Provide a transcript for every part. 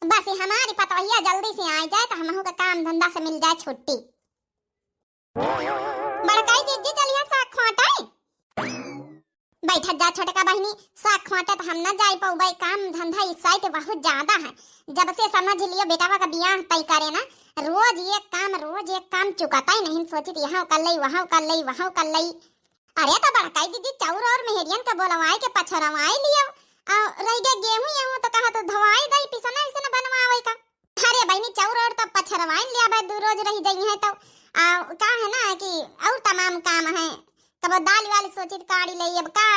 बस ये हमारी पतोहिया जल्दी से आ जाए तो हमहू का काम धंधा से मिल जाए छुट्टी। बड़काई जीजी चलिए साग खोटाई। बैठा जा छोटका बहनी, साग खोटे तो हम न जाई पाऊ। काम धंधा इस साइड बहुत ज्यादा है। जब से समझ लियो बेटावा का बियाह तय करे ना, रोज एक काम चुकाता ही नहीं। सोची यहाँ कर लई वहाँ कर लई वहाँ कर लई। अरे तो बड़काई दीदी चाउर और मेहरियन का बोलवाए के पछरवाए लियो। रह गए गेहूं ये तो कहा तो धवाई दई पिसना इसने बनवावे का। अरे बहनी चाउर और तो पछरवाए लिया भाई, दो रोज रह जाई है तो का है ना कि और तमाम काम है। कब दाल वाली सोची काड़ी लई, अब का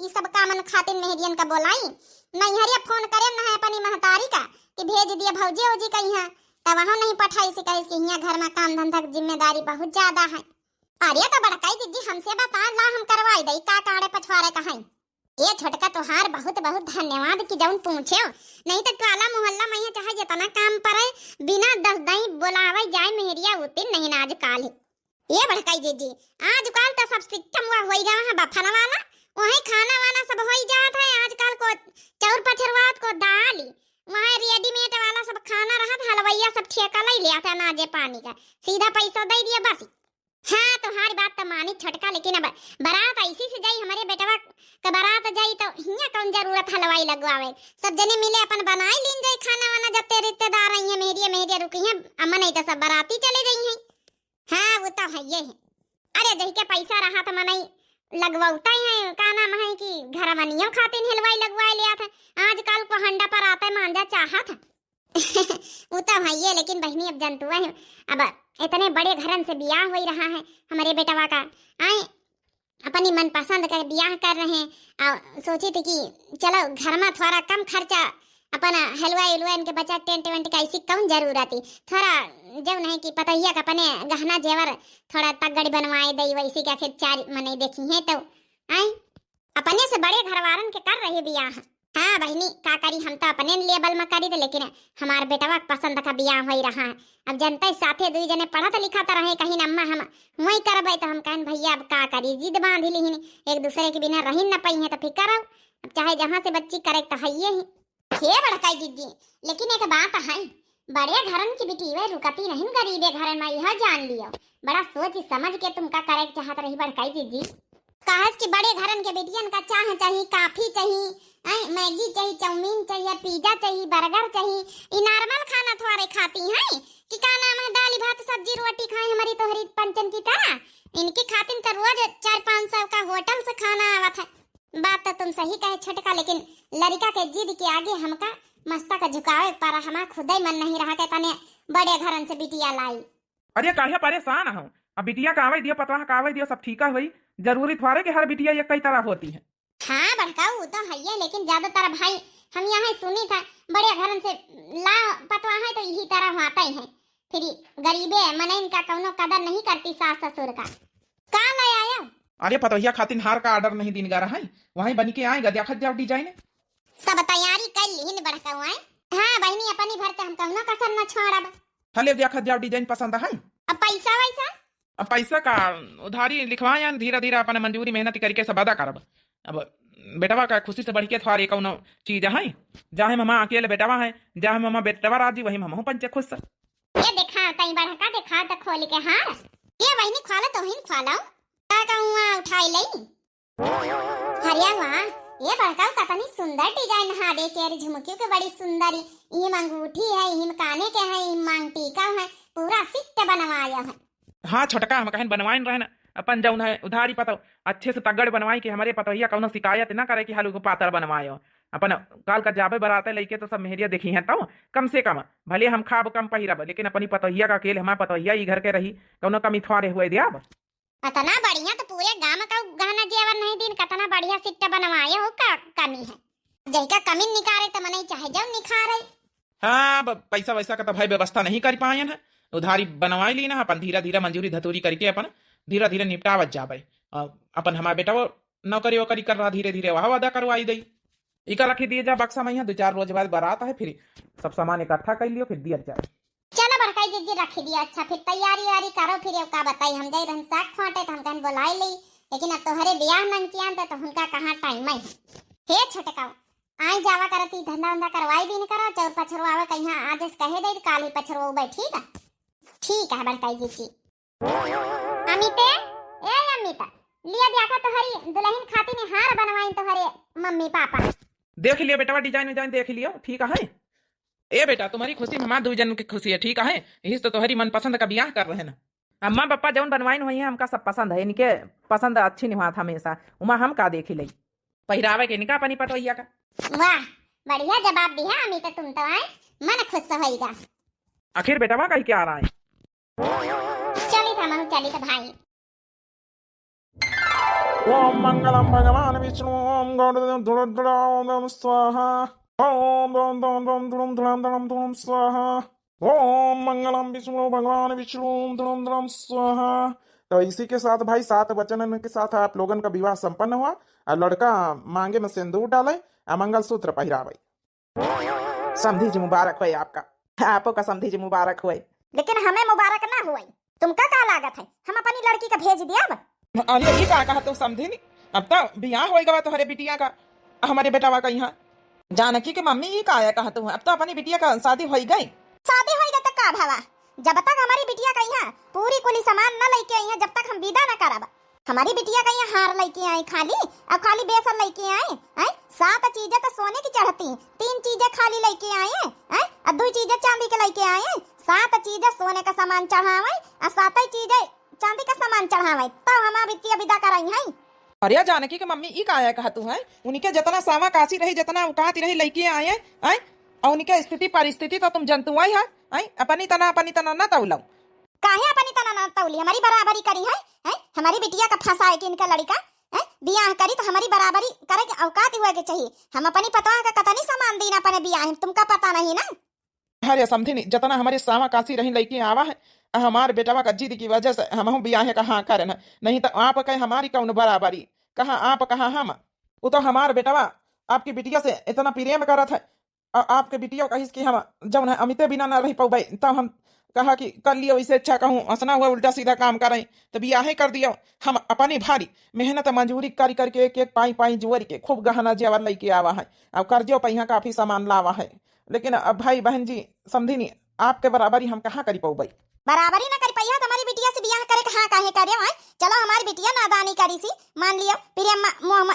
ई सब कामन खातिर मेहरियन का बोलाई नहीं। हरिया फोन करे ना है अपनी महतारी का कि भेज दिया भौजी औजी कहीं है तो वहां नहीं पठाई से कहे कि यहाँ घर में काम धंधा की जिम्मेदारी बहुत ज्यादा है। अरे तो बड़काई दीदी हमसे बता ला, हम करवाई दई का काड़े पछवारे का है। ये छोटका तोहार बहुत बहुत धन्यवाद कि जौन पूछे। नहीं तो काला मोहल्ला में चाहे जितना काम पड़े बिना दस दई बुलावे जाए मेहरिया उतिन नहीं ना आजकल। ये बड़काई दीदी आजकल तो सब सिस्टम हुआ हो गया है बफन वाला, वही खाना वाना सब हो जाता है। आजकल को चाउर पछरवात को दाल वहाँ रेडीमेड वाला सब खाना रहा, हलवैया सब ठेका ले लिया था नाजे पानी का, सीधा पैसा दे दिया बस। हाँ तुम्हारी बात तो मानी छोटका, लेकिन अब बारात ऐसी से जाई हमारे बेटवा का बारात जाई तो हिया कौन जरूरत हलवाई लगवावे। सब जने मिले अपन बनाई लीन जाई खाना वाना। जब तेरे रिश्तेदार आई है मेरिया रुकी है अम्मा, नहीं तो सब बाराती चले गई हैं। हाँ वो तो है ये है। अरे जही के पैसा रहा तो मनाई लगवाता है का नाम है कि घर मनियों खातिर हलवाई लगवाए लिया था। आजकल को हंडा पर आता मांझा चाहा था। वो तो है ये, लेकिन बहनी अब जंतुआ है। अब इतने बड़े घरन से ब्याह हो रहा है हमारे बेटवा का, आए अपनी मनपसंद का ब्याह कर रहे हैं और सोचे थे कि चलो घर में थोड़ा कम खर्चा अपन हलवाई इनके बचा टेंट वेंट का ऐसी कौन जरूरत है। थोड़ा जब नहीं कि पतैया का अपने गहना जेवर थोड़ा तगड़ी बनवाए दई वैसी का फिर चार मने देखी है तो आए अपने से बड़े घरवारन के कर रहे ब्याह। हाँ बहनी का करी, हम तो अपने लेवल में करी थे, लेकिन हमारे बेटवा पसंद का ब्याह हो रहा है। अब जनता साथे दुई जने पढ़ा तो लिखा तो रहे कहीं अम्मा हम वही करबे तो हम कहन भैया अब का करी, जिद बांध ली एक दूसरे के बिना रही न पाई है तो फिर करो। अब चाहे जहाँ से बच्ची करे तो है ही हे बड़काई दीदी। लेकिन एक बात है, बड़े घरन की बेटी वे रुकती नहीं, गरीबे घरन में यह जान लियो। बड़ा सोच समझ के तुम का करे चाहत रही बड़काई दीदी। काहे कि बड़े घरन के बेटियन का चाह चाहिए, काफी चाहिए, मैगी चाहिए, चाउमीन चाहिए, पिज्जा चाहिए, बर्गर चाहिए। ये नॉर्मल खाना थोड़े खाती हैं कि का नाम है दाल भात सब्जी रोटी खाए हमारी तो हरी पंचन की तरह। इनकी खातिर तो रोज 400-500 का होटल से खाना आवत है। बात तो तुम सही कहे छोटका, लेकिन लड़का के जिद के आगे हमका मस्ता का झुकावे पर हमारा खुद ही मन नहीं रहा के तने बड़े घरन से बिटिया लाई। अरे काहे परेशान हो, अब बिटिया का आवे दियो पतवा का आवे दियो सब ठीक हुई। जरूरी थोड़े कि हर बिटिया एक कई तरह होती है। हाँ बड़काऊ तो है ये, लेकिन ज्यादातर भाई हम यहाँ सुनी था बड़े घरन से ला पतवा है तो यही तरह होता ही है। फिर गरीबे मन इनका कौनो कदर नहीं करती सास ससुर का। कहाँ ले आया? अरे पतोहिया खातिर हार का ऑर्डर नहीं दिन गा रहा है, वहीं बन के आएगा देखत जाओ डिजाइन सब तैयारी कर ली बड़काऊ है। हाँ बहनी अपनी भर के हम कौनो कसर न छोड़ब। हले देखत जाओ डिजाइन पसंद है। अब पैसा वैसा अब पैसा का उधारी लिखवाया धीरे धीरे अपन मंजूरी मेहनत करके सब अदा करब। अब बेटवा का खुशी से बढ़ के थोड़ी कौनो चीज है जहाँ ममा अकेले बेटवा है, जहाँ ममा बेटवा राजी वही ममा पंचे खुश। ये देखा कहीं बढ़का देखा तो खोल के। हाँ ये वही खाला तो ही खालाऊ का कहूँ उठाई लई। हरिया वाह ये बड़काऊ कितनी सुंदर डिजाइन है। देखे झुमकियों के बड़ी सुंदर, ये अंगूठी है, ये काने के है, ये मांग टीका है, पूरा सिट्ट बनवाया है। हाँ छोटका हम कहें बनवाइन रहे ना अपन जौन है उधारी पतो अच्छे से तगड़ बनवाई कि हमारे पतोहिया कौनो शिकायत ना करे कि हालू को पातर बनवायो। अपन काल का जाबे बराते लेके तो सब मेहरिया देखी है तो कम से कम भले हम खाब कम पहिरब, लेकिन अपनी पतोहिया का अकेले हमारे पतोहिया ही घर के रही कौनो कमी थोड़े हुए दिया। इतना बढ़िया तो पूरे गांव का गहना जेवर नहीं दिन कितना बढ़िया सिट्टा बनवाया हो का कमी है। जही का कमी निकारे तो मने चाहे जाओ निखारे। हाँ पैसा वैसा का तो भाई व्यवस्था नहीं कर पाए है, उधारी बनवाई ली ना अपन धीरे धीरे मंजूरी धतूरी करके अपन धीरे धीरे निपटावत जाबे। अपन हमारा बेटा वो नौकरी वोकरी कर रहा धीरे धीरे वह वादा करवाई दई। इका रखी दिए जा बक्सा में 2-4 रोज बाद बारात है, फिर सब सामान इकट्ठा कर लियो फिर दिया जाए। चलो बड़काई दीदी रख दिया। अच्छा फिर तैयारी वारी करो। फिर का बताई हम जाई रहन साग खोटे तो हम कहन बुलाई ली, लेकिन अब तोहरे ब्याह मन किया तो उनका कहाँ टाइम है। हे छोटका आई जावा करती धंधा धंधा करवाई दिन करो चौर पछरवावे कहीं आज कहे दे काल ही पछरवाओ भाई ठीक है बड़काई जी की। अमिते ए अमिता लिया देखा तोहरी दुल्हन खाती ने हार बनवाई तोहरे मम्मी पापा। देख लियो बेटा डिजाइन विजाइन देख लियो ठीक है। ए बेटा तुम्हारी खुशी में हमारे दो जन की खुशी है ठीक है। यही तो तुम्हारी मनपसंद का ब्याह कर रहे हैं ना। अम्मा पापा जौन बनवाइन हुई है हमका सब पसंद है। इनके पसंद अच्छी नहीं हुआ था हमेशा उमा हम का देख लई पहरावे के निका पानी पटवैया का। वाह बढ़िया जवाब दिया अमिता तुम तो आए मन खुश होइगा। आखिर बेटा कहीं क्या आ रहा है। चली था महू चली तो भाई। ओम मंगलम भगवान विष्णु ओम गौड़म धुरम स्वाहा ओम दम दम दम धुरम धुरम धुरम धुरम स्वाहा ओम मंगलम विष्णु भगवान विष्णु धुरम धुरम स्वाहा। तो इसी के साथ भाई 7 वचन के साथ आप लोगन का विवाह संपन्न हुआ और लड़का मांगे में सिंदूर डाले और मंगलसूत्र पहिरावे। समधी जी मुबारक हुए आपका आपो का समधी जी मुबारक हुए। लेकिन हमें मुबारक ना हुई तुमका का लागत है हम अपनी लड़की का भेज दिया अब। अरे ये का कहा तो समझे नहीं। अब तो बियाह होएगा तो हरे बिटिया का हमारे बेटावा का यहाँ जानकी के मम्मी ये का आया कहा तू अब तो अपनी बिटिया का शादी हो गई। शादी होएगा तो का भावा जब तक हमारी बिटिया का यहाँ पूरी कुली सामान न लेके आई है जब तक हम विदा न करब। हमारी बिटिया का यहाँ हार लेके आए खाली अब खाली बेसन लेके आए हैं 7 चीजें तो सोने की चढ़ती 3 चीजें खाली लेके आए हैं और 2 चीजें चांदी के लेके आए 7 चीजें सोने का सामान चढ़ावे और 7 चीजें चांदी का सामान चढ़ावे तब हमारी बिटिया विदा कराई है। अरे जानकी के मम्मी ई का आया कहा तू है उनके जितना सावा काशी रही जितना औकात रही लेके आए हैं और उनके स्थिति परिस्थिति तो तुम जंतु आई है अपनी तना ना तौलो काहे अपनी तना ना तौली हमारी बराबरी करी है हमारी बिटिया का फंसा है कि इनका लड़का बियाह करी तो हमारी बराबरी करे के औकात हुआ के चाहिए। हम अपनी पतवा का कतनी सामान देना अपने बियाह तुमका पता नहीं ना। अरे समझी नहीं जितना हमारे सावा काशी रही लेके आवा है हमारे बेटवा का जिद की वजह से हम बियाह कहाँ करना नहीं तो आप कहे हमारी कौन बराबरी कहा आप कहा हम वो तो हमारे बेटवा आपकी बिटिया से इतना प्रेम करत है और आपके बिटिया कही कि हम जब अमिते बिना ना रह पाऊ तब हम कहा कि कर लियो इससे अच्छा कहूँ हंसना हुआ उल्टा सीधा काम करें तो बियाहे कर दियो। हम अपनी भारी मेहनत मजूरी कर करके एक एक पाई जुअर के खूब गहना जेवर लेके आवा है अब कर्जो पे यहाँ काफी सामान लावा है लेकिन अब भाई बहन जी समझी नहीं आपके बराबरी हम कहाँ करी पाऊ भाई बराबरी ना कर पाइया हमारी बिटिया से बियाह करे कहाँ काहे करे हैं। चलो हमारी बिटिया नादानी करी सी मान लियो प्रियम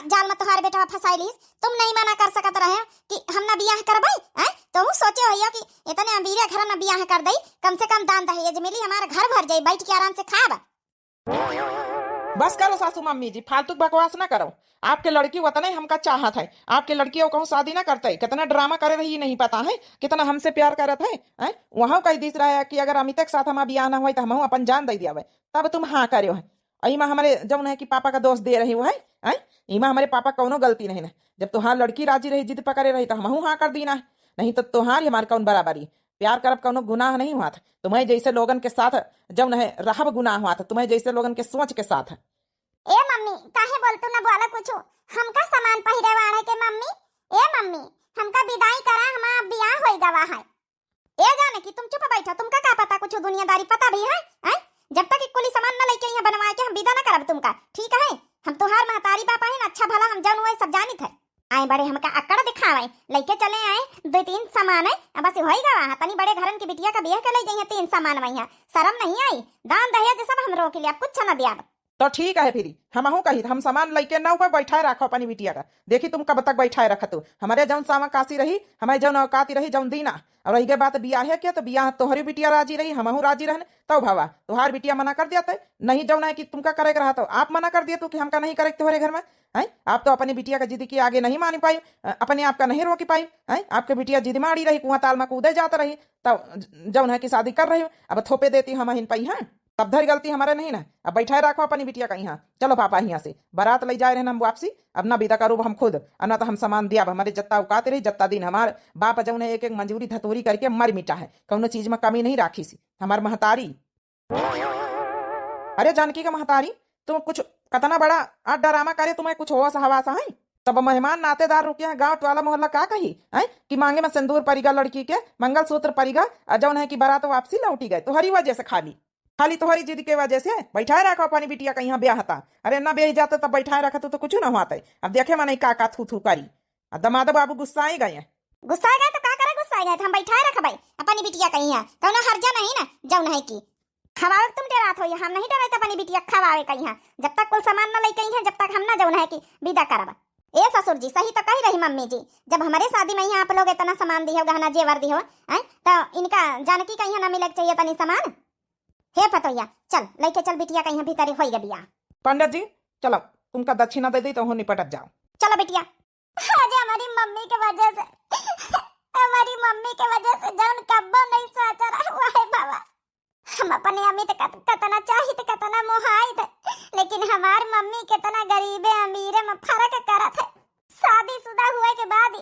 जाल में तुम्हारे बेटा फंसाई लीस तुम नहीं मना कर सकत रहे कि हम ना बियाह करबई हैं तो वो सोचे होइयो कि इतने अमीरे घर ना बियाह कर दई कम से कम दान दहेज मिली हमारा घर भर जाई बैठ के आराम से खाब। बस करो सासू मम्मी जी फालतू बकवास ना करो। आपके लड़की उतना ही हमका चाहत है आपके लड़की कहूँ शादी ना करते कितना ड्रामा करे रही नहीं पता है कितना हमसे प्यार करत है वहां कह दिस रहा है कि अगर अमित के साथ हमारा बियाह ना हो तो हम अपन जान दे दिया तब तुम हाँ करो है इमा हमारे जब है कि पापा का दोस्त दे रही हो है इमा हमारे पापा कोनो गलती नहीं ना जब तुहार लड़की राजी रही जिद पकड़े रही तो हम हाँ कर दीना नहीं तो तुहार हमारे कौन बराबरी प्यार करब कोनो गुनाह नहीं हुआ था तुम्हें जैसे लोगन के साथ जब है रहब गुनाह हुआ था तुम्हें जैसे लोगन के सोच के साथ। ए मम्मी काहे बोलतू ना बोला कुछो हमका सामान पहिरे वाले के मम्मी ए मम्मी हमका विदाई करा हमारा बियाह होई गवा है। ए जाने की तुम चुप बैठो तुमका का पता कुछ दुनियादारी पता भी है जब तक कुली सामान न लेके यहाँ बनवा के हम विदा न करब तुमका ठीक है। हम तुहार महतारी पापा है ना अच्छा भला हम जान हुए सब जानित है आए बड़े हमका अकड़ दिखावे लेके चले आए 2-3 सामान है अब बस होई गवा तनी बड़े घरन की बिटिया का बियाह के ले जाइए 3 सामान वही शर्म नहीं आई दान दहेज सब हम रोक लिया कुछ न दिया तो ठीक है फिर हम कही हम सामान लेके ना ऊपर बैठाए रखो अपनी बिटिया का देखी तुम कब तक बैठाए रखा तू हमारे जौन सामा काशी रही हमारे जौन औकाती रही जौन दीना और रही बात बियाह है क्या तो बियाह तोहरी बिटिया राजी रही हमहू राजी रहने तो भावा तुहार बिटिया मना कर दिया था नहीं जौन है कि तुमका करे रहा तो आप मना कर दिया तो कि हमका नहीं करे तुम्हारे घर में है आप तो अपनी बिटिया का जिद की आगे नहीं मानी पाई अपने आप का नहीं रोकी पाई है आपके बिटिया जिद मारी रही कुआं ताल में कूदे जाता रही तब जौन है कि शादी कर रही अब थोपे देती हम हिन पाई है तब धर गलती हमारे नहीं ना अब बैठाए रखो अपनी बिटिया का यहाँ चलो पापा यहाँ से बारात ले जाए रहे हम वापसी अब ना बीता करूब हम खुद और ना तो हम सामान दिया हमारे जत्ता उकाते रही जत्ता दिन हमारे बाप जौन है एक मंजूरी धतूरी करके मर मिटा है कौनो चीज में कमी नहीं राखी सी हमार महतारी। अरे जानकी का महतारी तुम कुछ कतना बड़ा ड्रामा करे तुम्हें कुछ होश हवासा है तब मेहमान नातेदार रुके हैं गाँव टोला मोहल्ला का कही है कि मांगे में सिंदूर परिगा लड़की के मंगलसूत्र परिगा जौन है कि बारात वापसी लौटी गए तो हरी वजह से खाली तुम्हारी जिद के वजह से बैठाए रखो अपनी बिटिया का यहाँ ब्याह था अरे ना ब्याह जाते तब बैठाए रखा तो कुछ ना हुआ अब देखे मैं नहीं का थू थू करी दमाद बाबू गुस्साए गए हैं। गुस्सा आ गए तो का करे, गुस्सा आ गए तो हम बैठाए रखबै अपनी बिटिया कहीं है कौनो हर्जा नहीं ना जौन है की खवावे तुम डरात हो, हम नहीं डराते अपनी बिटिया खवावे कहीं है, जब तक कुल सामान न लई कहीं है जब तक हम ना जौन है की विदा करब। ए ससुर जी सही तो कही रही मम्मी जी, जब हमारे शादी में यहाँ आप लोग इतना सामान दियो गहना जेवर दियो हैं तो इनका जानकी कहीं ना मिले चाहिए तनी सामान। हे पतोया चल लेके चल बिटिया कहीं भीतर होई बिया। पंडित जी चलो तुमका दक्षिणा दे दी तो हो निपट जाओ। चलो बिटिया। आज हमारी मम्मी के वजह से जौन कब्बो नहीं सोचा रहा हुआ है बाबा। हम अपने अमित कतना चाहित कतना मोहाइत, लेकिन हमार मम्मी कितना गरीबे अमीरे में फर्क करत है। शादीशुदा हुए के बाद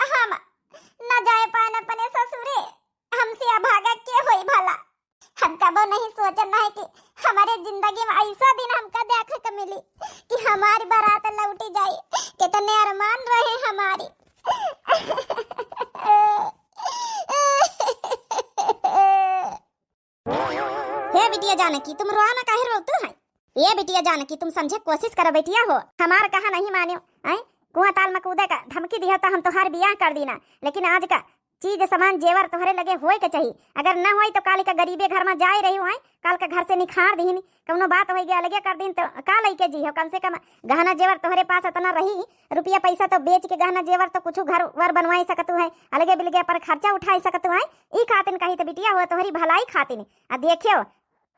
हम न जाए पाए अपने ससुरे, हमसे अभागा के होई भला। हम कबो नहीं सोचना है कि हमारे जिंदगी में ऐसा दिन हमका देखे को मिली कि हमारी बारात लौटी जाए। कितने अरमान रहे हमारी। हे बिटिया जानकी तुम रोआ ना काहे रोतू है? ये बिटिया जानकी तुम समझे कोशिश करो बेटिया हो, हमार कहा नहीं मानियो हैं कुआं ताल में कूदे का धमकी दिया तो हम तोहार बियाह कर दीना, लेकिन आज का चीज सामान जेवर तोहरे लगे होए के चाहिए। अगर न होई तो काल का गरीबे घर में जाए रही है, काल का घर से निखार दीन कौनो बात हो गया अलगे कर दिन तो का लइके जी हो। कम से कम गहना जेवर तोहरे पास इतना रही रुपया पैसा तो बेच के गहना जेवर तो कुछ घर वर बनवाई सकतू है, अलगे बिलगे पर खर्चा उठाई सकतू है। ई खातिन कही तो बिटिया हो तोहरी भलाई खातिन आ देखियो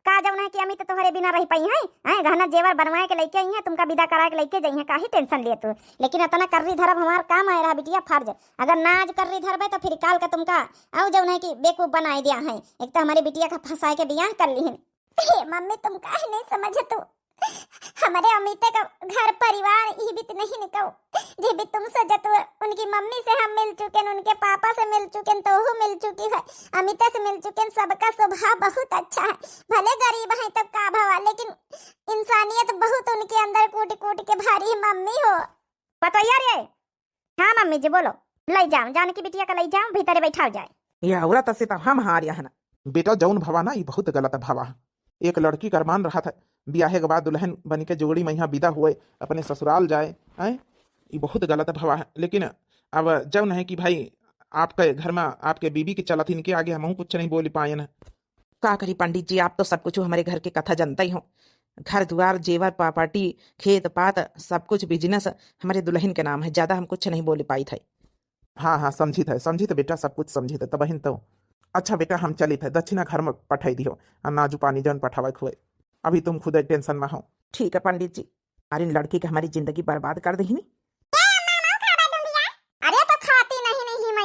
का जौन है कि अमित तो तोहरे बिना रही पाई है गहना जेवर बनवाए के लेके आई है, तुमका विदा करा के लेके जाई है, काहे टेंशन लिए तू। लेकिन इतना कर्री धरब हमार काम आए रहा बिटिया फर्ज, अगर ना आज कर्री धरबे तो फिर काल का तुमका आओ जौन है कि बेवकूफ बनाई दिया है। एक तो हमारी बिटिया का फंसाए के बियाह कर ली है। मम्मी तुम काहे नहीं समझ तू, हमारे अमित का घर परिवार ही भी नहीं निकल जी भी तुम सजत उनकी मम्मी से हम मिल चुके, उनके पापा से मिल चुके, तो वो मिल चुकी है, अमिता से मिल चुके। सबका स्वभाव बहुत अच्छा है, भले गरीब है तब का भावा, लेकिन इंसानियत बहुत उनके अंदर कूट कूट के भारी मम्मी हो। बताइए रे। हाँ मम्मी जी बोलो। ले जाओ जानकी बिटिया का ले जाओ भीतर बैठाओ जाए। ये औरत से तो हम हार है ना बेटा जौन भवा ना ये बहुत गलत भवा है। एक लड़की का अरमान रहा था ब्याहे के बाद दुल्हन बन के जोड़ी में यहाँ विदा हुए अपने ससुराल जाए हैं, ये बहुत गलत भवा है। लेकिन अब जब नहीं कि भाई आपके घर में आपके बीबी के चलत इनके आगे हम कुछ नहीं बोल पाए ना। का करी पंडित जी, आप तो सब कुछ हमारे घर के कथा जानते ही हो। घर द्वार जेवर प्रॉपर्टी खेत पात सब कुछ बिजनेस हमारे दुल्हन के नाम है, ज्यादा हम कुछ नहीं बोल पाई थे। हाँ समझी थे बेटा, सब कुछ समझी थे तब बहन तो। अच्छा बेटा हम चली थे दक्षिणा घर में पठाई दियो, नाजू पानी जौन पठावे हुए, अभी तुम खुद टेंशन में हो। ठीक है पंडित जी, अरे लड़की के हमारी जिंदगी बर्बाद कर दी नहीं। अरे तो खाती नहीं मैं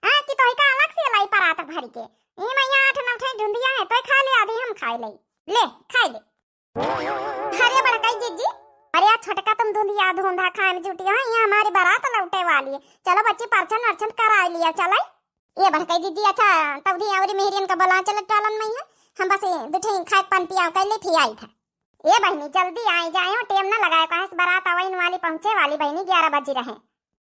हां कि तोही का अलग से लाई परात भर के ई मैं 8-9 ठे ढूंढिया है तो खा ले, आधी हम खाई ले खाई ले। अरे बड़काई जीजी, अरे आज छोटका तुम धुंधिया धुंधा खाने जुटी हो, यहाँ हमारी बारात लौटे वाली है, चलो बच्ची परछन अर्चन करा लिया चले। ये बड़काई जीजी अच्छा तब दी और मेहरियन का बला चल टालन में है, हम बस दुठे खाए पान पिया कर ले फिर आई था। ये बहनी जल्दी आई जाए हो, टाइम ना लगाए कहां से बारात आवन वाली पहुंचे वाली बहनी 11 बजे रहे।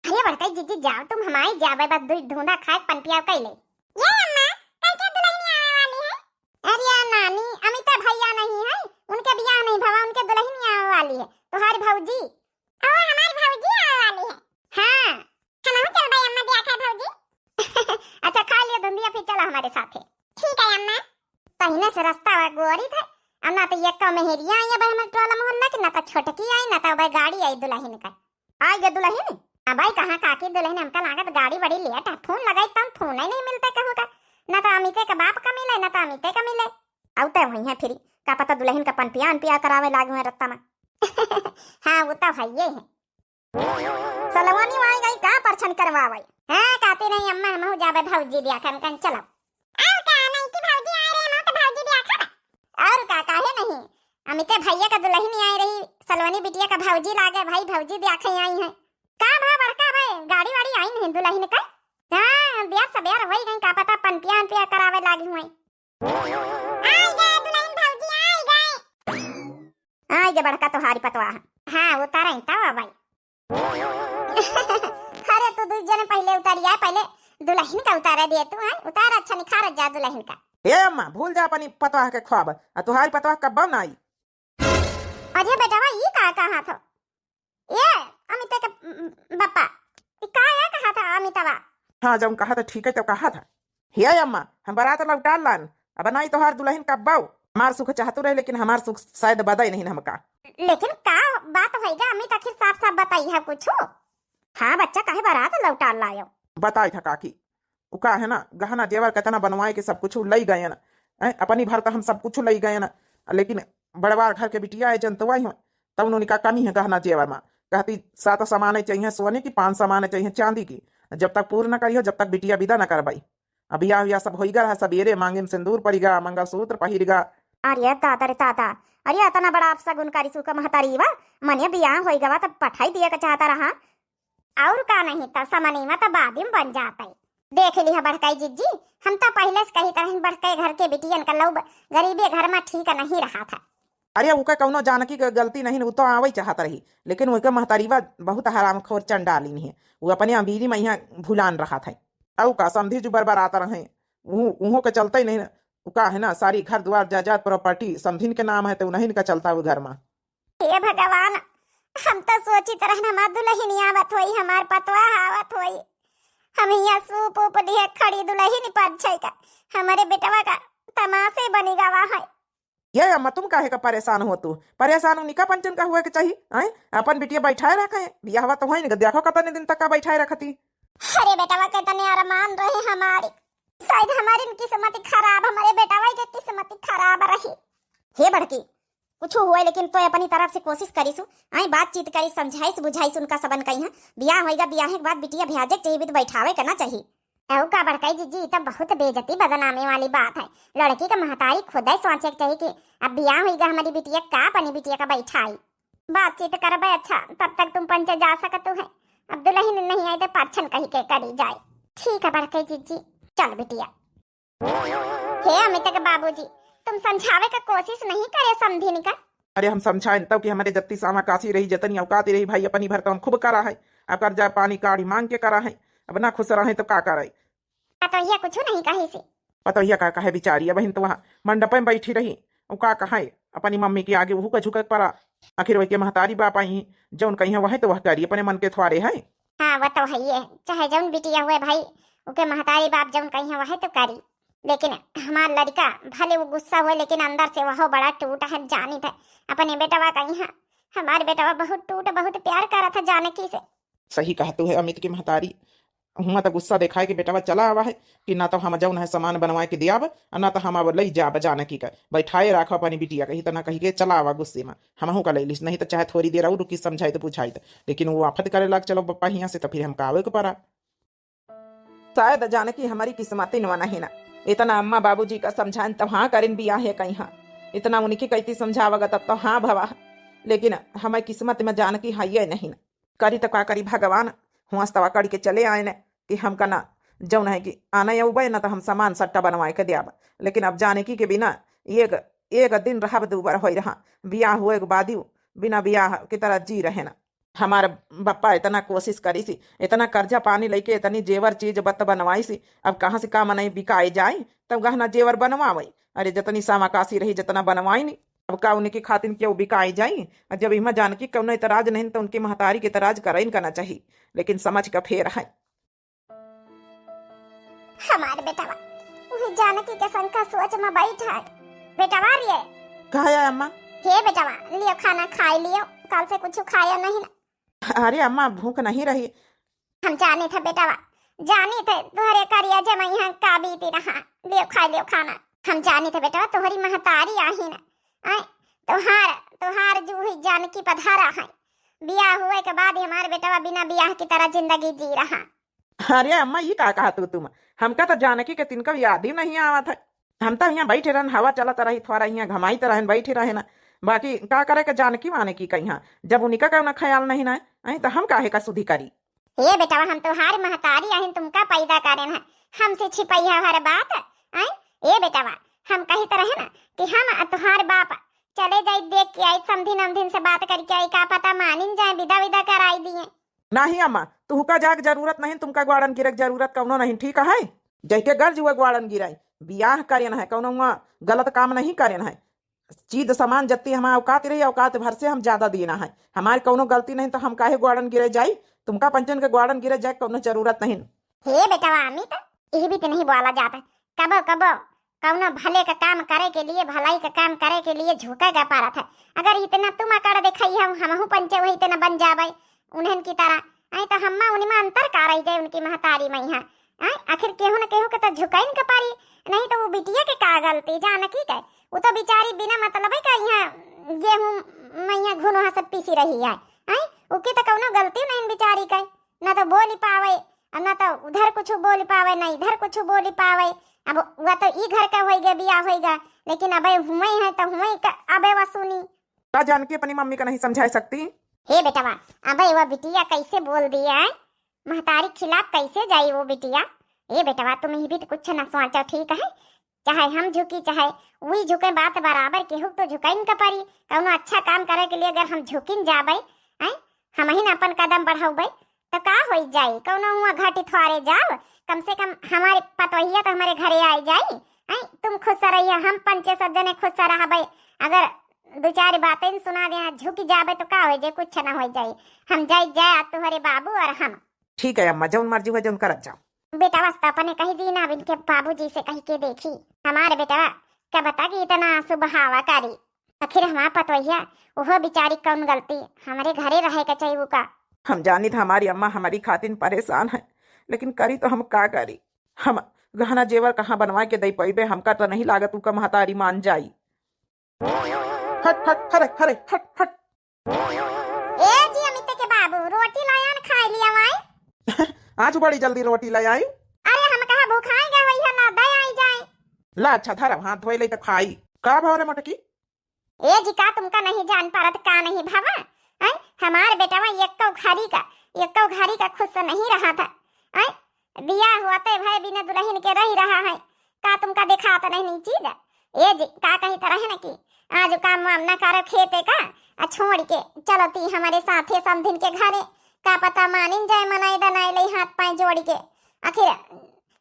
अरे बड़काई जीजी जाओ तुम हमारी जावे बस ढूंढा खाए पान पिया कर ले। ये अम्मा कल क्या दुल्हन आने वाली है? अरे नानी अमिता भैया नहीं है, उनके बियाह नहीं भवा, उनके दुल्हन आने वाली है तुम्हारी भौजी और हमारी भौजी आने वाली है। हां हम चल भाई अम्मा ब्याह का भौजी। अच्छा खा लिया धुंधिया फिर चला हमारे साथ। ठीक है अम्मा। पहले से रास्ता गोरी था, अब ना तो ये का मेहरिया आई है भाई हमारे टोला मोहल्ला की, ना तो छोटकी आई, ना तो भाई गाड़ी आई दुल्हन का। आई गए दुल्हन अब भाई कहां काकी दुल्हन हमका लागत गाड़ी बड़ी लेट है, फोन लगाई तब फोन ही नहीं मिलता कहू का, ना तो अमिते का बाप का मिले ना तो अमिते का मिले। औते वही है फिर का पता दुल्हन का पनपिया करावे लागू है रत्ता में। हां वो तो है ये है सलवानी आई गई का परछन करवावे। हां कहते नहीं अम्मा हम हो जावे भौजी ब्याह कन चलो। और का नहीं कि भौजी आ रहे हम तो भौजी ब्याह खा और का काहे नहीं, अमिते भैया का दुल्हन आई रही, सलवानी बिटिया का भौजी लागे भाई भौजी ब्याह खे आई है का भा बड़का भाई गाड़ी वाड़ी आई नहीं दुल्हन का। हां ब्याह सबेर होई गई का पता पनपिया करावे लागी हुई। आई गए दुल्हन भौजी आई गए बड़का तो हारी पतवा। हां उतारा ही था भाई। अरे तू दू जने पहले उतारी है, पहले दुल्हन का उतारा दिए तू है, उतार अच्छा निखार जा दुल्हन का। ए अम्मा भूल जा अपनी पतवा के ख्वाब, तुम्हारी पतवा कब बन आई? अरे बेटा ये का कहा था ये अमिता का बापा का या कहा था अमितावा? हाँ जब कहा था ठीक है तो कहा था। हे अम्मा हम बारात लौटा लान अब नहीं तो हार दुल्हन कब बाऊ हमार सुख चाहतो रहे लेकिन हमार सुख शायद बदाई नहीं हमका। लेकिन का बात होएगा अमित, आखिर साफ साफ बताई है कुछ। हाँ बच्चा काहे बारात लौटा लायो? बताई था काकी उ का है ना गहना जेवर कितना बनवाए के सब कुछ लई गए ना अपनी भर तो हम सब कुछ लई गए ना लेकिन बड़वार घर के बिटिया है जनतवा ही तब उन्होंने का कमी है गहना जेवर में कहती 7 सामान चाहिए सोने की 5 सामान चाहिए चांदी की जब तक पूर्ण न करियो जब तक बिटिया विदा न करवाई। अब या सब होइगा है सबेरे मांगे में सिंदूर पड़ेगा मंगलसूत्र पहिरेगा। अरे ताता रे ताता, अरे इतना बड़ा आप सगुनकारी सुका महतारी बा मने बियाह होइगा बा तब पठाई दिया का चाहता रहा और का नहीं त समनी में त बाद में बन जाता। देख लिहा बड़काई जिज्जी, हम तो पहले से कही तरह बड़काई घर के बिटियन का लौ गरीबे घर में ठीक नहीं रहा था। अरे उका कौनो जानकी के गलती नहीं वो तो आवई चाहत रही लेकिन उनका महतारीवा बहुत हरामखोर चंडाली नहीं है वो अपने अमीरी में यहाँ भूलान रहा था। औ का समझी जो बरबर आता रहे उहो के चलता ही नहीं उका है ना सारी घर द्वार जायदाद प्रॉपर्टी समझिन के नाम है तो नहीं का चलता वो घर में। हे भगवान, हम तो सोची तरह ना दुल्हन आवत होई हमार पतवा आवत होई हम यहाँ सूप उप दिए खड़ी दुल्हन पद छै का हमारे बेटवा का तमाशे बनी गवा है। ये अम्मा तुम काहे का परेशान हो तू परेशान हो निका पंचन का हुआ के चाहिए आए अपन बिटिया बैठाए रखा है बियाह हुआ तो होई नहीं देखो कितने दिन तक का बैठाए रखती। अरे बेटवा के तने अरमान रहे हमारे, शायद हमारी किस्मत खराब हमारे बेटवा की किस्मत खराब रही। हे बड़की कुछ हुआ लेकिन तो अपनी तरफ से कोशिश करीसु आई बातचीत करी समझाइस बुझाइस उनका सबन कहीं बियाह होएगा बियाह के बाद बिटिया भेजे चाहिए भी तो बैठावे करना चाहिए। ऐउ का बड़काई जीजी तब बहुत बेइज्जती बदनामी वाली बात है। लड़की का महतारी खुद ही सोचे चाहिए कि अब बियाह होएगा हमारी बिटिया का अपनी बिटिया का बैठाई बातचीत करबे अच्छा तब तक तुम पंचे जा सकते है। अब दुल्हन नहीं आई तो पाछन कही के करी जाए। ठीक है बड़काई जीजी चल बिटिया। हे अमित के बाबूजी तुम समझावे का कोशिश नहीं करे समझिन का। अरे हम समझाए तब कि हमारे जत्ती सामा काशी रही जतनी औकाती रही भाई अपनी भर तो हम खूब करा है अब कर्जा पानी काढ़ी मांग के करा है अब ना खुश रहे तो का करे। तो ये कुछ नहीं कही से पतोहिया का कहे बिचारी बहन तो वहाँ मंडप में बैठी रही और का कहा अपनी मम्मी के आगे वह का झुकक पड़ा आखिर वही के महतारी बाप आई जौन कहीं वह तो वह करी अपने मन के थ्वारे है। हाँ वो तो है ये चाहे जौन बिटिया हुए भाई उके महतारी बाप जौन कहीं वह तो करी लेकिन हमार लड़का भले वो गुस्सा हुए लेकिन अंदर से वह बड़ा टूटा है जानी था अपने बेटवा कहीं हमारे बेटवा बहुत टूट बहुत प्यार करा था जानकी से। सही कहा तू है अमित की महतारी हुआ तो गुस्सा दिखाए कि बेटा चला आवा है कि ना तो हम जौन है सामान बनवाए के दिया ना तो हम अब लई जा जानकी का बैठाए राखो अपनी बिटिया कही तो ना कही के चला आवा गुस्से में हम का ले लिस नहीं तो चाहे थोड़ी देर और रुकी समझाई तो पूछाई तो लेकिन वो आफत करे लग चलो पप्पा यहाँ से तो फिर हम कावे को पड़ा। शायद जानकी हमारी किस्मत नवा ही ना इतना अम्मा बाबूजी का समझान तो हाँ करें बिया है कहीं हाँ इतना उनकी कहती समझावगा तब तो हाँ भवा लेकिन हमारी किस्मत में जानकी हाँ ये नहीं ना करी तो का करी भगवान हुआ तवा कड़ के चले आए न कि हम का ना जौन है कि आना या उबे ना तो हम सामान सट्टा बनवाए के दिया लेकिन अब जानकी के बिना एक दिन रहा दूबर हो रहा बियाह हुए के बाद बिना बियाह की तरह जी रहे ना। हमारे बप्पा इतना कोशिश करी सी इतना कर्जा पानी लेके इतनी जेवर चीज बत बनवाई सी अब कहाँ से काम नहीं बिकाए जाए तब गहना जेवर बनवाई अरे जितनी सामाकाशी रही जितना बनवाई नहीं अब का उनकी खातिर क्यों बिकाई जाई जब इमा जानकी कौन इतराज नहीं तो उनकी महतारी के इतराज कर करना चाहिए लेकिन समझ का फेर है। हमारे बेटवा वही जानकी के संग का सोच में बैठा है। बेटवा रे कहा है अम्मा? हे बेटवा लियो खाना खाई लियो कल से कुछ खाया नहीं ना। अरे अम्मा भूख नहीं रही। हम जाने थे बेटवा जाने थे तुम्हारे करिया जब यहाँ का बीती रहा लियो खा लियो खाना हम जाने थे बेटवा तुम्हारी महतारी आही ना आए तुहार जो हुई जानकी पधारा है बियाह हुए के बाद हमारे बेटवा बिना बियाह की तरह जिंदगी जी रहा। अरे अम्मा ये का कहा तुम हमका तो जानकी के तिनका याद ही नहीं आवा था हम तो यहाँ बैठे रहन हवा चलत रही थोड़ा यहाँ घमाई तो रहन बैठे रहे ना बाकी का करे के जानकी माने की कहीं जब उनका का ख्याल नहीं ना तो हम काहे का सुधी करी। ये बेटा हम तुम्हारी महतारी आहिन तुमका पैदा करें है हमसे छिपाई है हर बात आई ये बेटा हम कही तरह है ना कि हम तुम्हार बाप चले जाए देख के आई समधिन अमधिन से बात करके आई का पता मानिन जाए विदा विदा कराई दिए नहीं अम्मा तू का जाग जरूरत नहीं तुमका ग्वाड़न गिरे जरूरत कौनो नहीं ठीक है जैके गर्ज हुआ ग्वाड़न गिराई बियाह करेन है कौनो गलत काम नहीं करेन है चीज सामान जत्ती हमारा औकात रही औकात भर से हम ज्यादा देना है। हमारी कौनो गलती नहीं तो हम काहे ग्वाड़न गिरे जाई। तुमका पंचन के ग्वाड़न गिरे जाए कौनो जरूरत नहीं। हे बेटवा अमित, यही भी तो नहीं बोला जाता। कबो कबो कौनो भले का काम करे के लिए, भलाई का काम करे के लिए झुकेगा पारा था। अगर इतना तुम अकड़ देखई हमहू पंचे वही इतना बन जाबे उन्हन की तरह। आई तो हम्मा उन्हीं में अंतर का रही जाए उनकी महतारी में यहाँ। आखिर केहू न केहू के तो झुकाई न पारी, नहीं तो वो बिटिया के का गलती जान की कहे। वो तो बेचारी बिना मतलब का यहाँ गेहूं में यहाँ घुनहा सब पीसी रही है। उसकी तो कौनो गलती नहीं बेचारी कहे, न तो बोली पावे न तो उधर कुछ बोल पावे, न इधर कुछ बोल पावे। अब वह तो ई घर का होएगा बिया होएगा, लेकिन अबे हुए है तो हुए अबे वसुनी का जान के अपनी मम्मी का नहीं समझा सकती। हे बेटवा, अबे वह बिटिया कैसे बोल दिया है, महतारी खिलाफ कैसे जाई वो बिटिया। ए बेटवा तुम ही भी तो कुछ न सोचो, ठीक है। चाहे हम झुकी चाहे वही झुके, बात बराबर केहू तो झुकाई न पारी। कौनो अच्छा काम करे के लिए अगर हम झुकिन जाबे, हम ही अपन कदम बढ़ाबे तो का हो जाई। कौनो हुआ घाटी थोड़े जाओ, कम से कम हमारे पतोहिया तो हमारे घरे आ जाई। तुम खुश रहिए, हम पंचे सज्जने खुश रहबे। अगर दो चार बातें सुना दे झुक जाबे तो का हो जाए, कुछ ना हो जाए। हम जाए तुम्हारे बाबू और हम। ठीक है अम्मा, जौन मर्जी हो जौन करत जाओ। बेटा वास्ता अपने कही दी ना, इनके बाबूजी से कही के देखी हमारे बेटा क्या बता कि इतना सुबहावा करी। आखिर हमारा पतोहिया वह बेचारी कौन गलती, हमारे घरे रहे का चाहिए वो का। हम जानी था हमारी अम्मा हमारी खातिर परेशान है, लेकिन करी तो हम का करी। हम गहना जेवर कहाँ बनवा के दई पैबे, हमका तो नहीं लागत उनका महतारी मान जाई। हट हट हरे हरे हट हट। ए जी अमित के बाबू रोटी लाया न खा लिया वाई। आज बड़ी जल्दी रोटी ले आई। अरे हम कहा भूखाएंगे वही है ना दे आई जाए। ला अच्छा धर हाथ धोए ले तो खाई। का भाव रे मटकी। ए जी का तुमका नहीं जान पारत का नहीं भावा। हमारे बेटावा एक घड़ी का खुश नहीं रहा था। बिया हुआ तो भाई बिना दुल्हन के रही रहा है, का तुमका देखा तो नहीं चीज। ए जी का कही तरह है कि आज काम वाम न करो खेते का, छोड़ के चलती हमारे साथे समधिन के घरे, का पता मानिन जाए मनाई दनाई ले हाथ पाए जोड़ के। आखिर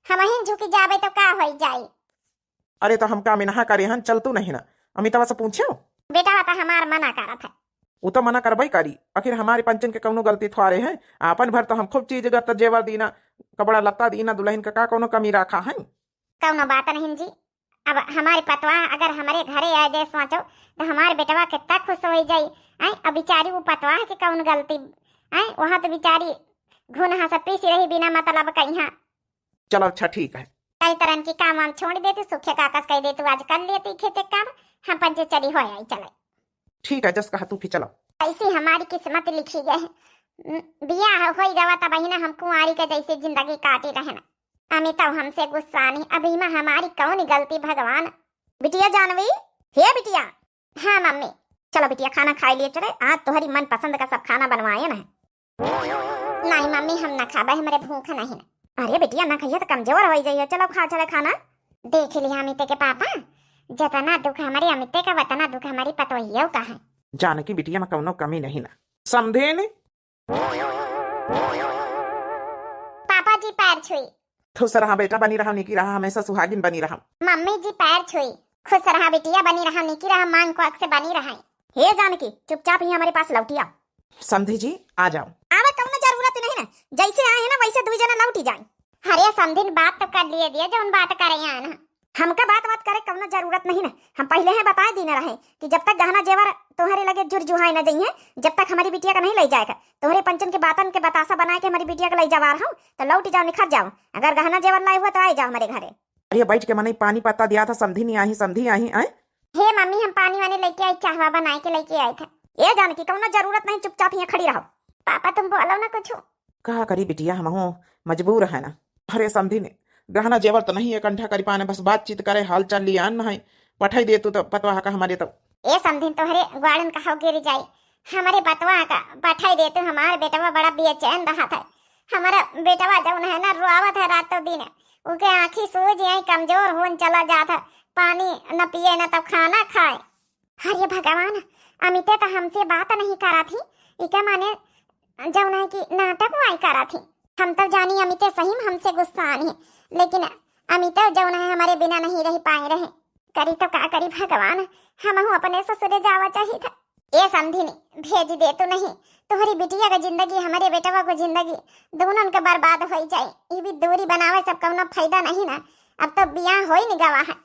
हम ही झुकी जाबे तो का हो जाए। अरे तो हम का मिनहा करे हन, चल तू नहीं ना अमितावा से पूछो। बेटा तो हमार मना करत है। वो तो मना करबई करी, आखिर हमारे पंचन के कौनो गलती थोड़े है। आपन भर तो हम खूब चीज गत जेवर दीना, कपड़ा लत्ता दीना, दुल्हन का कौनो कमी रखा है। कौनो बात नहीं जी। अब हमारे पतवा अगर हमारे घरे आ जाए सोचो तो हमारे बेटवा कितना खुश हो जाई। अब बेचारी वो पतवा की कौन गलती, वहाँ तो बेचारी घुनहा से पीसी रही बिना मतलब कहीं। चलो अच्छा ठीक है। कई तरह की काम हम छोड़ देते, सूखे कागज कह देते आज कर लेती खेते काम, हम पंचे चली हो आई चले। ठीक है जस कहा तू फिर चलो। ऐसी हमारी किस्मत लिखी गई। बिया हो गवा तब ही ना हम कुंवारी के जैसे जिंदगी काटी रहना। अमिता हमसे गुस्सा नहीं, अभी में हमारी कौन गलती भगवान। बिटिया जानवी, हे बिटिया। हाँ मम्मी। चलो बिटिया खाना खा लिए चले, आज तुम्हारी मन पसंद का सब खाना बनवाए ना। नहीं मम्मी हम ना खाबे, हमारे भूख नहीं ना। अरे बिटिया ना खाइए तो कमजोर हो जाइए, चलो खा चले खाना। देख लिया अमिते के पापा, जितना दुख हमारे अमिते का उतना दुख हमारी पतोहियों का है। जानकी बिटिया में कौनो कमी नहीं ना, समझे ने। पापा जी पैर छुई। खुश रहा बेटा, बनी रहा निकी रहा, हमेशा सुहागिन बनी रहा। मम्मी जी पैर छुई। खुश रहा बिटिया, बनी रहा निकी रहा, मांग को से बनी रहा। हे जानकी चुपचाप ही हमारे पास लौटिया। समझे जी आ जाओ। आवे कौनो जरूरत नहीं ना, जैसे आए हैं ना वैसे दुई जना लौटी जाए। अरे समधिन बात तो कर लिए दिया, जो उन बात करे यहाँ ना। हमका बात करे कौनो जरूरत नहीं ना। हम पहले हैं बता देना रहे कि जब तक गहना जेवर तुम्हारे लगे जुरजुहाए न जाइए, जब तक हमारी बिटिया का नहीं ले जाएगा। तुम्हारे पंचन के बातन के बतासा बना के हमारी बिटिया का ले जावा रहा हूँ तो लौट जाओ, निखर जाओ। अगर गहना जेवर लाए हुआ तो आए जाओ हमारे घरे। अरे बैठ के मने पानी पत्ता दिया था, समझी नहीं आई, समझी आई आए। हे मम्मी हम पानी वाने लेके आई, चाहवा बना के लेके आए थे। ये जान की कौनो जरूरत नहीं, चुपचाप यहाँ खड़ी रहो। पापा तुम बोलो ना कुछ। कहा करी बिटिया, हम मजबूर है ना। अरे समझी ने गहना जेवर तो नहीं इकट्ठा कर पाने, बस बातचीत करे हाल चाल लिया न है, पठाई दे तू तो पतवा का हमारे तो। ए समधिन तोहरे ग्वाड़न का हो गिर जाई, हमारे बतवा का पठाई दे तू। हमारे बेटवा बड़ा बेचैन रहा था। हमारा बेटवा जब है ना रोआवत है रातों दिन, उनके आँखी सूझ आई, कमजोर होन चला जाता, पानी न पिए न तब खाना खाए। अरे भगवान, अमिते तो हमसे बात नहीं करा थी, इका माने जब है कि नाटक वाई करा थी। हम तो जानी अमिते सही में हमसे गुस्सा आनी है, लेकिन अमिता जौन है हमारे बिना नहीं रह पाए रहे। करी तो का करी भगवान, हम अपने ससुरे जावा चाहिए था। ए समझिनी भेज दे तो नहीं, तुम्हारी बिटिया का जिंदगी हमारे बेटवा को जिंदगी दोनों के बर्बाद हो जाए। ये भी दूरी बनावे सब कौनो फायदा नहीं ना, अब तो बियाह हो ही नहीं गवा है।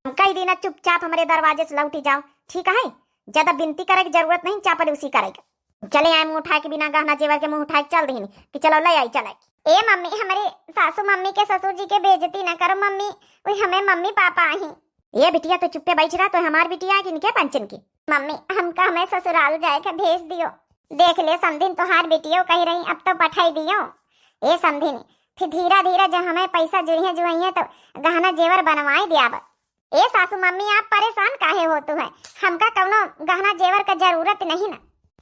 कई दिन चुपचाप हमारे दरवाजे से लौटी जाओ, ठीक है? ज्यादा बिनती करे की जरूरत नहीं, चापल उसी करेगा। चले आए मुंह उठा के, बिना गहना जेवर के मुंह उठा के चल दी कि चलो ले आई चला। ए मम्मी, हमारे सासू मम्मी के ससुर जी के बेइज्जती ना करो मम्मी, वही हमें मम्मी पापा आई। ये बिटिया तो चुप्पे बैठ रहा, तो हमार बिटिया की इनके पंचन की। मम्मी हमका हमें ससुराल जाए के भेज दियो। देख ले समधिन तोहार बेटियों कह रही, अब तो पठाई दियो। ए समधिन फिर धीरा धीरा जब हमें पैसा जुड़िए तो गहना जेवर बनवाई दिया। ए सासू मम्मी आप परेशान काहे हो तू है, हमका कौनो गहना जेवर का जरूरत नहीं ना।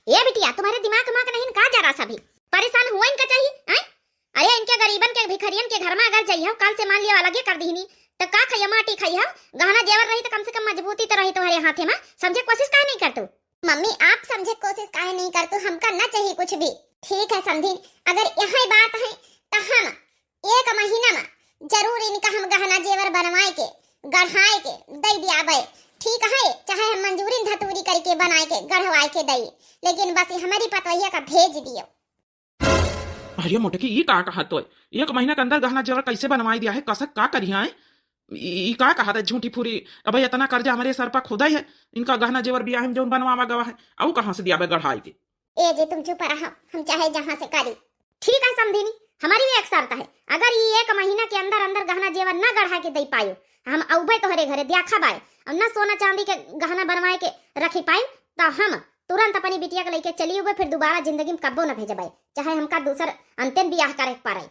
ये बिटिया तुम्हारे दिमाग में नहीं का जरा सा भी परेशान हुआ इनका चाहिए हैं? अरे इनके गरीबन के भिखरियन के घर में अगर जाइए कल से मान लिया अलग कर दी तो का खैया माटी खैया, गहना जेवर रही तो कम से कम मजबूती तो रही तुम्हारे हाथे में। समझे कोशिश काहे नहीं करतू? मम्मी आप समझे कोशिश काहे नहीं करतू, हमका ना चाहिए कुछ भी। ठीक है समझी, अगर यही बात है तो हम 1 महीना में जरूर इनका हम गहना जेवर बनवाए के गढ़ाए के दे दियाबे, ठीक है? चाहे हम मंजूरी धतूरी करके बनाए के गढ़वाए के दई, लेकिन बस हमारी पतवैया का भेज दियो। अरे मोटकी ये का कहा तो 1 महीना के अंदर गहना जेवर कैसे बनवाई दिया है? कसक का करिया है? ये का कहा था झूठी फूरी? अब इतना कर्जा हमारे सर पर खुदा ही है, इनका गहना जेवर बिया है जो बनवावा गवा है, और कहां से दिया गढ़ाई के? ए जे तुम चुप रहो, हम चाहे जहां से करी। ठीक है समझीनी, हमारी भी एक शर्त है, अगर ये 1 महीना के अंदर अंदर गहना जेवर ना गढ़ा के दे पायो, हम औबे तोहरे घरे देखा बाय और ना सोना चांदी के गहना बनवाए के रखी पाए, तो हम तुरंत अपनी बिटिया के लेके चली हुए, फिर दोबारा जिंदगी में कब्बो न भेजबाई, चाहे हमका दूसर अंतिम ब्याह करे पारे।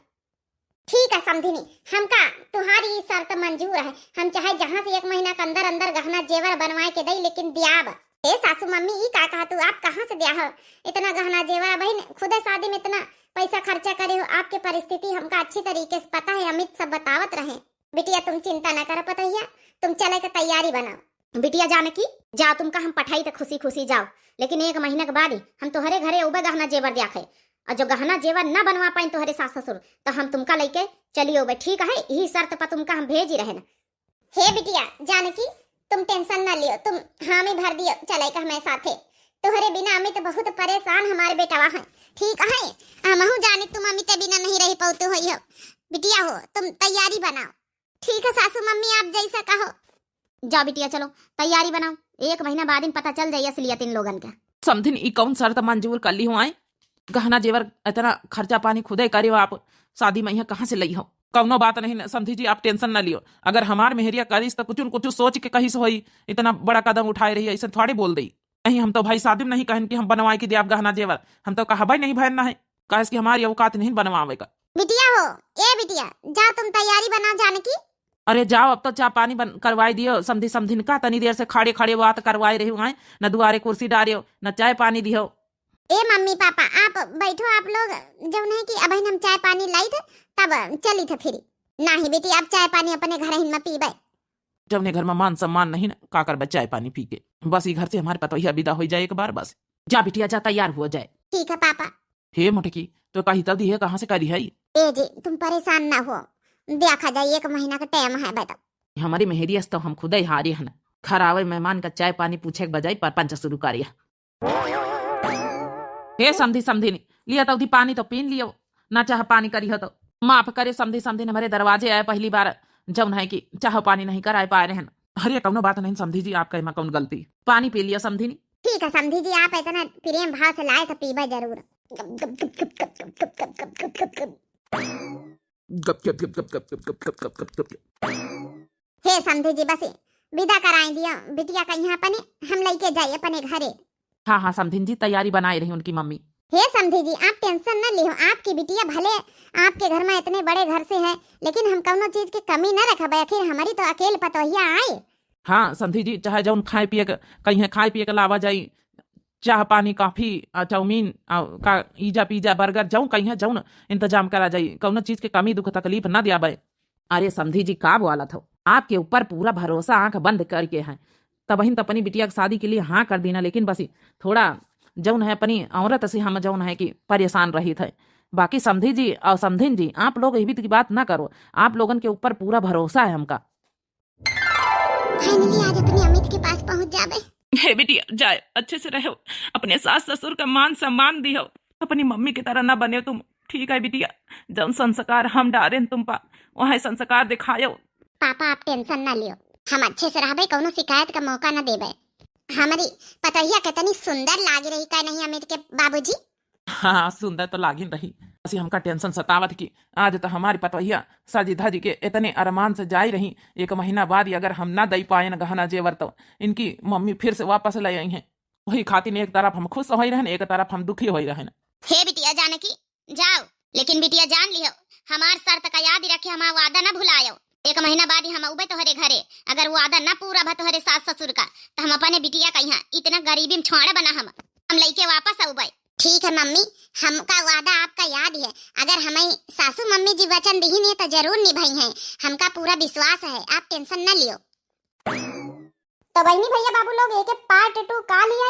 ठीक है समझिनी, हमका तुम्हारी शर्त मंजूर है, हम चाहे जहां से 1 महीना के अंदर अंदर गहना जेवर बनवाए के दई, लेकिन दियाब। ए सासू मम्मी ई का कहा तू, आप कहां से दिया हो इतना गहना जेवर? बहन खुद शादी में इतना पैसा खर्चा करे हो, आपके परिस्थिति हमका अच्छी तरीके से पता है, अमित सब बतावत रहे। बिटिया तुम चिंता न कर पतैया, तुम चले के तैयारी बनाओ। बिटिया जाने की जाओ, तुमका हम पठाई तो खुशी खुशी जाओ, लेकिन 1 महीना के बाद ही हम तुम्हारे घरे उबे गहना जेवर दियाखे, और जो गहना जेवर न बनवा पाए तुम्हारे सास ससुर तो हम तुमका लेके चलिए उबे, ठीक है? यही शर्त पर तुमका हम भेज ही रहे ना। हे बिटिया जानकी तुम टेंशन न लियो, तुम हामी भर दियो चले का हमें साथे, तुम्हारे बिना अमित बहुत परेशान हमारे बेटवा है, ठीक है? हमहू जाने तुम अमित बिना नहीं रह पाते हो। बिटिया हो तुम तैयारी बनाओ, ठीक है सासू मम्मी आप जैसा कहो। जाओ बिटिया चलो तैयारी बनाओ, 1 महीना बाद इन पता चल जाए असलियत इन लोगन का। समथिन ई कौन शर्त मंजूर कर ली हो? आए गहना जेवर इतना खर्चा पानी खुदे करे हो, आप शादी में यहाँ कहाँ से ली हो? कौनो बात नहीं समझी जी, आप टेंशन ना लियो, अगर हमार मेहरिया करीस तो कुछ न कुछ सोच के कहीं से होई, इतना बड़ा कदम उठाए रही ऐसे थोड़े बोल दी। नहीं हम तो भाई शादी में नहीं कहन कि हम बनवाए के दिया गहना जेवर, हम तो कहा भाई नहीं भरना है, कहे कि हमारी औकात नहीं बनवावे का। बिटिया हो ए बिटिया जा तुम तैयारी बना जाने की। अरे जाओ अब तो चाय पानी करवाई दियो, समझी समझिन का तनी देर से खड़े खड़े बात करवाई रही हूँ, न दुआरे कुर्सी डालियो न चाय पानी दियो। ए मम्मी पापा आप बैठो, आप लोग जब नहीं कि अब हम चाय पानी लाई थे तब चली थे फिर नहीं बेटी, आप चाय पानी अपने घर ही में पीबे। जब ने घर में मान सम्मान नहीं ना का कर चाय पानी पी के बस ये घर से हमारे पतोहिया विदा हो जाए एक बार, बस जा बिटिया जा तैयार हो जाए। ठीक है पापा। हे मोटकी तो कही तब दी है कहाँ से करी है? ए जी तुम परेशान ना हो, देखा जाए 1 महीना का टाइम है बेटा। हमारी मेहरियस तो हम खुद ही हारी है ना, घर आवे मेहमान का चाय पानी पूछे के बजाय पर पंच शुरू करिया। हे समधी समधी नहीं लिया तो पानी तो पीन लियो, ना चाह पानी करी हो तो माफ करे समधी समधी हमारे दरवाजे आए पहली बार, जब है कि चाह पानी नहीं कर आए पा रहे हैं। अरे कौनो बात नहीं समधी जी, आपका इमा कौन गलती, पानी पी लिया समधी नहीं। ठीक है समधी जी, आप इतना प्रेम भाव से लाए तो पीबा जरूर। हे समधी जी बस विदा कराई दिया बिटिया का, यहाँ अपने हम लेके जाइए अपने घरे। हाँ हाँ समधी जी तैयारी बनाई रही उनकी मम्मी। हे समधी जी आप टेंशन न लियो, आपकी बिटिया भले आपके घर में इतने बड़े घर से है, लेकिन हम कौनो चीज की कमी न रखब, आखिर हमारी तो अकेले पतोहिया आए। हाँ समधी जी चाहे जौन खाए पिए कहीं खाए पिए के लावा जाई, चाह पानी कॉफी चाउमीन का ईजा पिज्जा बर्गर जौन कहीं जौन इंतजाम करा जाई, कौनो चीज की कमी दुख तकलीफ न दिया बे। अरे समधी जी का वाला था, आपके ऊपर पूरा भरोसा आंख बंद करके है, तब तो अपनी बिटिया की शादी के लिए हाँ कर देना, लेकिन बस थोड़ा जौन है अपनी औरत से हम जौन है कि परेशान रही थे। बाकी समधी जी और समधिन जी आप लोग ये भी की बात ना करो, आप लोगन के ऊपर पूरा भरोसा है हमका। फाइनली आज अपने अमित के पास पहुंच जाबे। हे बिटिया जाए, अच्छे से रहो, अपने सास ससुर का मान सम्मान दियो, अपनी मम्मी की तरह ना बने तुम। ठीक है बिटिया, जब संस्कार हम डारे तुम पा वहाँ संस्कार दिखायो। पापा आप टेंशन ना लियो, हम अच्छे से रहबे, कोनो शिकायत का मौका ना देबे। हमारी पतोहिया कितनी सुंदर लाग रही का नहीं अमित के बाबूजी। हाँ सुंदर तो लागिन रही, ऐसी हमका टेंशन सतावत की आज तो हमारी पतोहिया सजी धज के इतने अरमान से जाई रही। 1 महीना बाद ही अगर हम ना दई पाए न गहना जेवर तो इनकी मम्मी फिर से वापस ले आई हैं। वही खातिर एक तरफ हम खुश हो रहन, एक तरफ हम दुखी हो रहन। हे बिटिया जानकी जाओ, लेकिन बिटिया जान लियो हमार शर्त का याद रखे, हमार वादा ना भुलायो। 1 महीना बाद ही हम उबे तोहरे घरे, अगर वादा ना पूरा भा तोहरे सास ससुर का तो हम अपने बिटिया का यहाँ इतना गरीबी में छोड़ा बना हम लइके वापस आउबे। ठीक है मम्मी, हमका वादा आपका याद है, अगर हमें सासू मम्मी जी वचन दी नहीं तो जरूर निभाई हैं, हमका पूरा विश्वास है, आप टेंशन ना लियो। तो बहनी भैया बाबू लोग एक पार्ट 2 का लिया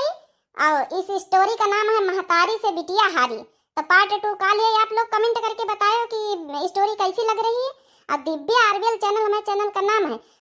और इस स्टोरी का नाम है महतारी से बिटिया हारी। तो पार्ट 2 का लिया आप लोग कमेंट करके बताओ कि स्टोरी कैसी लग रही है। और दिव्या आरबीएल चैनल हमारे चैनल का नाम है,